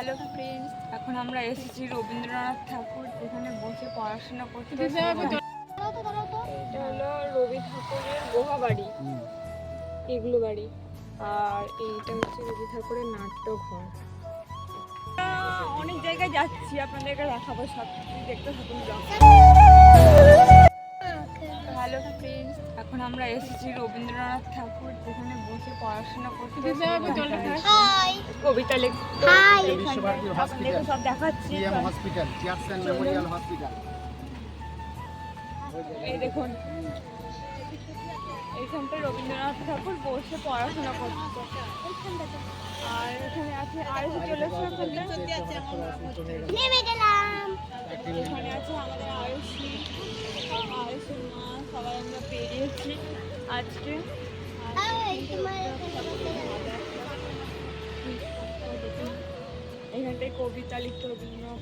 Hello friends, এখন আমরা এসেছি রবীন্দ্রনাথ ঠাকুর যেখানে বসে পড়াশোনা করতে। এটা হলো রবি ঠাকুরের গোহা বাড়ি, এগুলো বাড়ি, আর এইটা হচ্ছে রবি ঠাকুরের নাট্যঘর। অনেক জায়গায় যাচ্ছি, আপনাদেরকে দেখাবো, সব কিছু দেখতে থাকুন। হ্যালো ফ্রেন্ডস, এখন আমরা এসেছি রবীন্দ্রনাথ ঠাকুর যেখানে বসে পড়াশোনা করতে, কবিতা লিখতে, আপনাদেরকে সব দেখাচ্ছি। এই দেখুন, এইখানটায় রবীন্দ্রনাথ ঠাকুর বসে পড়াশোনা করছে। আর এখানে আছে আরো চলে এখানে আছে আমাদের আয়ুষী মা, সবাই আমরা পেরিয়েছি আজকে। এখানটায় কবিতা লিখতে রবীন্দ্রনাথ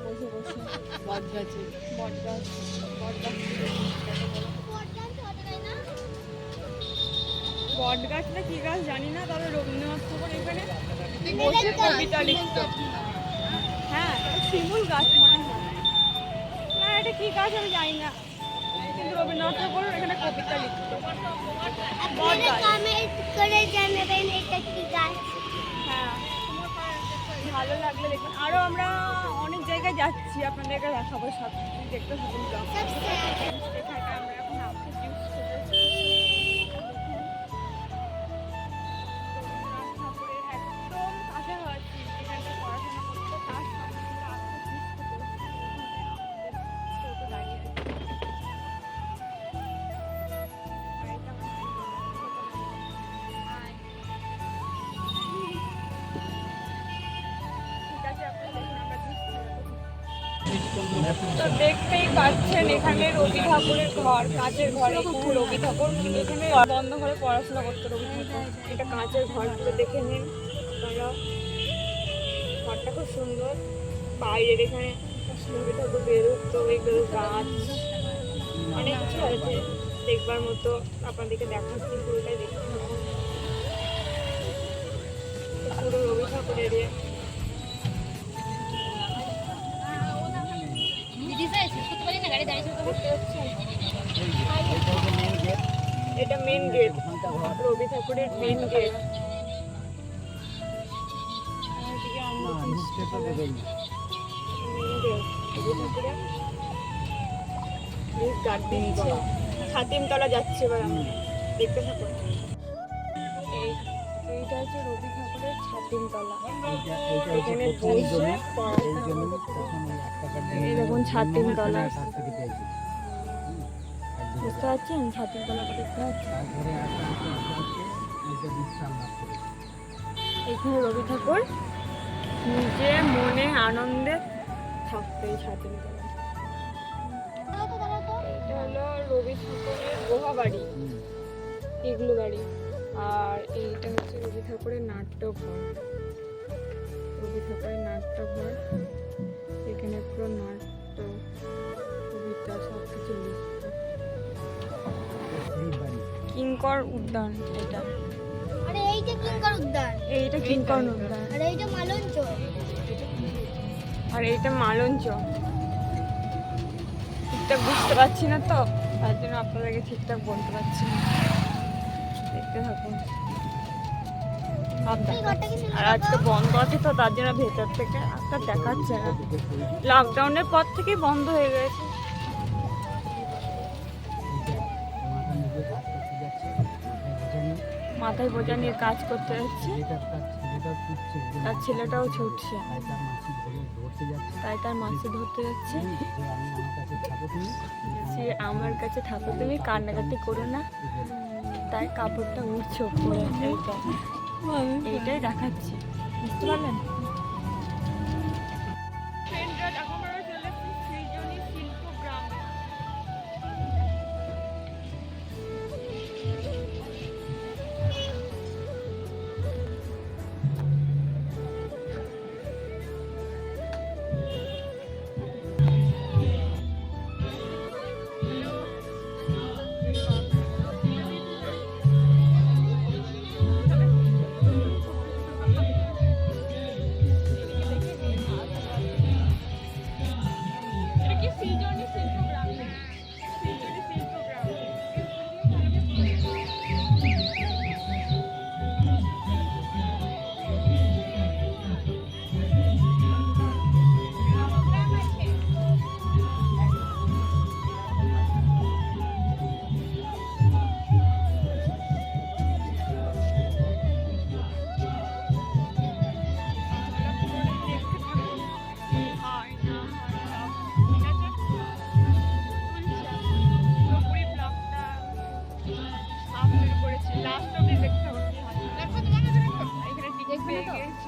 বসে বসে বট গাছটা কি গাছ জানি না, তবে রবীন্দ্রনাথ ঠাকুর এখানে বসে কবিতা লিখত। হ্যাঁ, শিমুল গাছ মনে হয় না, এটা কি গাছ আমি জানি না, কিন্তু রবীন্দ্রনাথ ঠাকুর এখানে কবিতা লিখত। হ্যাঁ, ভালো লাগলে দেখুন। আরো আমরা অনেক জায়গায় যাচ্ছি, আপনাদেরকে দেখাবো, সব কিছু দেখতে থাকুন। এখানে আমরা এখন আপেল জুস খেতেছি। তো দেখতেই পাচ্ছেন এখানে রবি ঠাকুরের ঘর, কাঁচের ঘর। এখানে রবি ঠাকুর এখানে বন্ধ করে পড়াশোনা করতো রবি ঠাকুর। এটা কাঁচের ঘর, পুরো দেখে নিন আপনারা, ঘরটা খুব সুন্দর। বাইরের এখানে রবি ঠাকুর বেরোতো, এগুলো গাছ, অনেক কিছু আছে দেখবার মতো। আপনাদেরকে দেখাচ্ছি, পুরোটাই দেখতে থাকুন। পুরো রবি ঠাকুর এরিয়া। এটা মেন গেট, রবি ঠাকুরের মেন গেট। ছাতিমতলা যাচ্ছে, এবার আমরা দেখতে থাকুন। এইটা হচ্ছে রবি ঠাকুরের ছাতিমতলা। এখানে বসে এই দেখুন ছাতিমতলা, বুঝতে পারছেন? ছাতিমতলাটা দেখতে পাচ্ছেন। এখানে রবি ঠাকুর নিজে মনে আনন্দে থাকতো এই ছাতিমতলা। এটা হলো রবি ঠাকুরের গোহা বাড়ি, এগুলো বাড়ি, আর এইটা হচ্ছে রবি ঠাকুরের নাট্যঘর। রবি ঠাকুরের নাট্যঘর, এখানে পুরো নাট্য, কবিতা সব কিছু লিখত। কিঙ্কর উদ্যান এটা, এইটা কিঙ্কর উদ্যান, আর এইটা মালঞ্চ, ঠিকঠাক বুঝতে পারছি না তো, তার জন্য আপনাদেরকে ঠিকঠাক বলতে পারছি না। দেখতে থাকুন। আর আজকে বন্ধ আছে তো, তার জন্য ভেতর থেকে একটা দেখাচ্ছে না। লকডাউনের পর থেকেই বন্ধ হয়ে গেছে। মাথায় বোঝা নিয়ে কাজ করতে যাচ্ছে, তার ছেলেটাও ছুটছে, তাই তার মাছি ধরতে যাচ্ছে। সে আমার কাছে থাকো, তুমি কান্নাকাটি করো না, তাই কাপড়টা উঠছে ওপরে। এইটাই দেখাচ্ছি, বুঝতে পারলেন?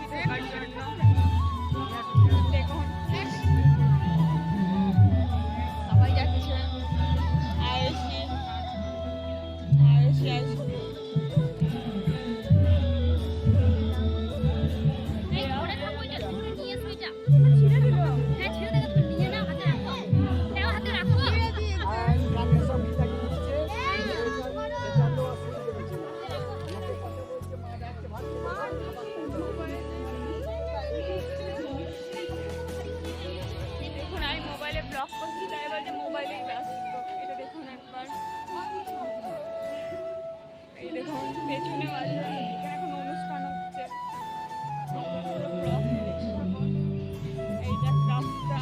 ঢোকার জন্য। দেখুন সবাই যাচ্ছে, আয়েশি আয়েশি আয়েশি দেখুন আমি মোবাইলে ব্লগ করছি, তাই বলছে মোবাইলেই ব্যস্ত। এটা দেখুন একবার, এই দেখুন পেছনে এখানে এখন অনুষ্ঠান হচ্ছে। এইটা রাস্তা,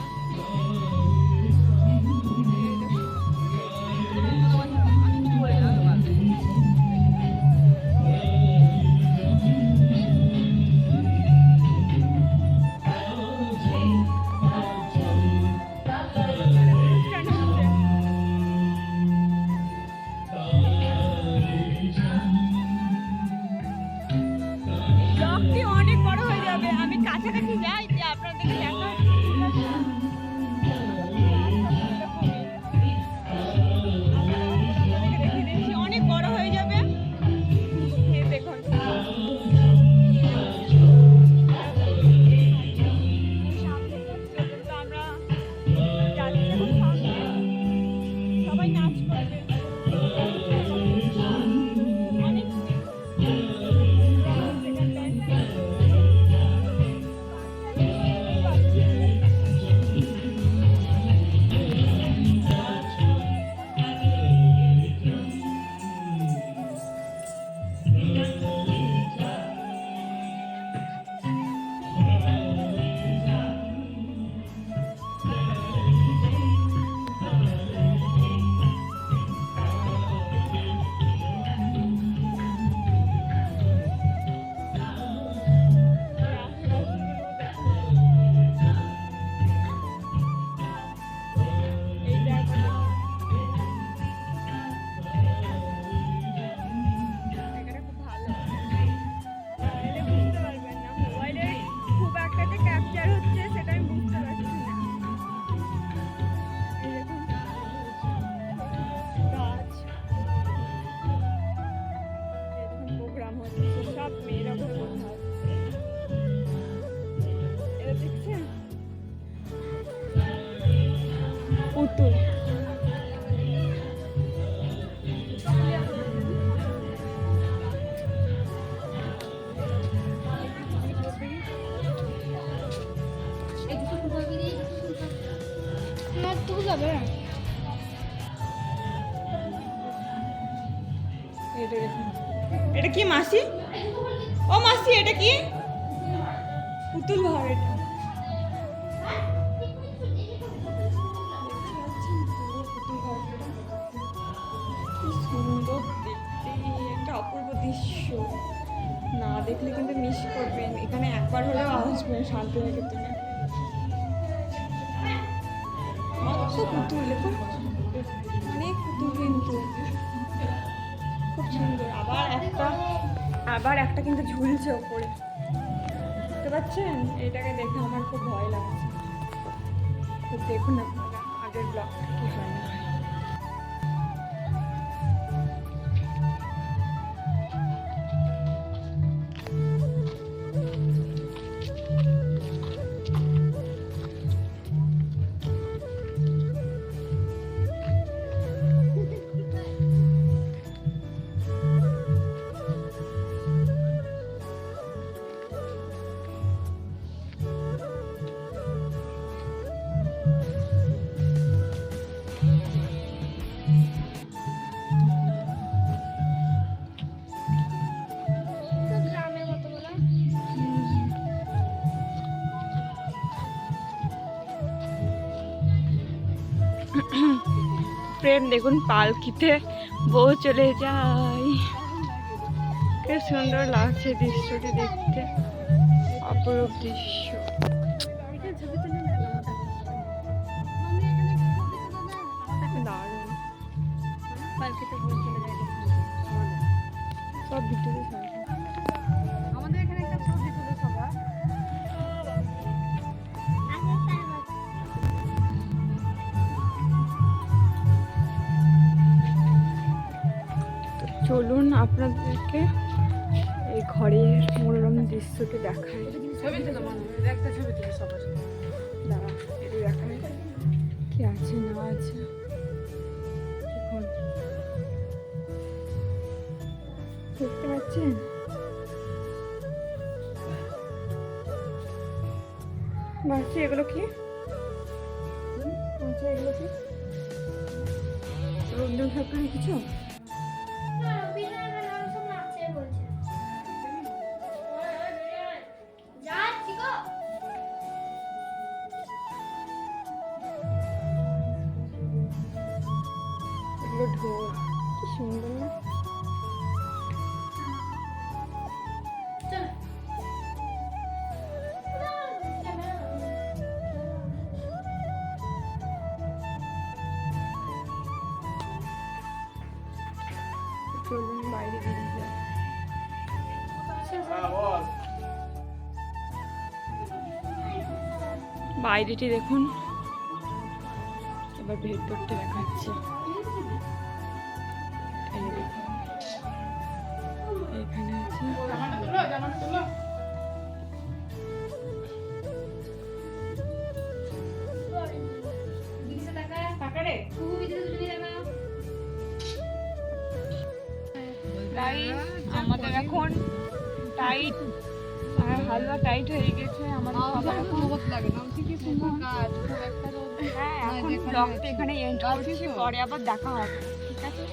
ব্লগটি অনেক বড় হয়ে যাবে। আমি কাছাকাছি যাই যে আপনাদের দেখা রেখে দিচ্ছি, অনেক বড় হয়ে যাবে। দেখুন তো আমরা যাচ্ছি এখন সামনে, সবাই নাচ করবে। অনেক সব মেয়েরা বসে আছে। এটা দেখছেন পুতুল, এটা কি মাসি? ও মাসি এটা কি? পুতুল ঘর এটা। সুন্দর দেখতে, একটা অপূর্ব দৃশ্য, না দেখলে কিন্তু মিস করবেন। এখানে একবার হলেও আসবেন শান্তিনিকেতনে। কত পুতুল, দেখুন অনেক পুতুল কিন্তু খুব সুন্দর। আবার একটা কিন্তু ঝুলছে ওপরে, দেখতে পাচ্ছেন? এটাকে দেখে আমার খুব ভয় লাগছে। তো দেখুন আপনারা আগের ব্লগটা কি হয় না হয়। ফ্রেন্ড দেখুন পালকিতে বউ চলে যায়, খুব সুন্দর লাগছে দৃশ্যটি দেখতে, অপরূপ দৃশ্য। দারুণ, পালকিতে বউ চলে যায় সব ভিতরে। আমাদের এখানে একটা ছবি তুলে সবার চলুন আপনাদেরকে এই ঘরের মনোরম দৃশ্যটি দেখায়। দাঁড়া, এটি দেখায় কি আছে না আছে। দেখুন, দেখতে পাচ্ছেন বাচ্চা, এগুলো কি বাচ্চা, এগুলো কি রবীন্দ্র ঠাকুরের কিছু? এগুলো ঢোল, কি সুন্দর না? চলুন বাইরে বেরিয়ে যাই। বাইরেটি দেখুন, এবার ভেতরটা দেখাচ্ছে। এই দেখুন, এখানে আছে আমাদের এখন টাইট আর হালকা টাইট হয়ে গেছে আমাদের সবার। হ্যাঁ, এখন ব্লগটা এখানে এন্ড করছি, পরে আবার দেখা হবে, ঠিক আছে?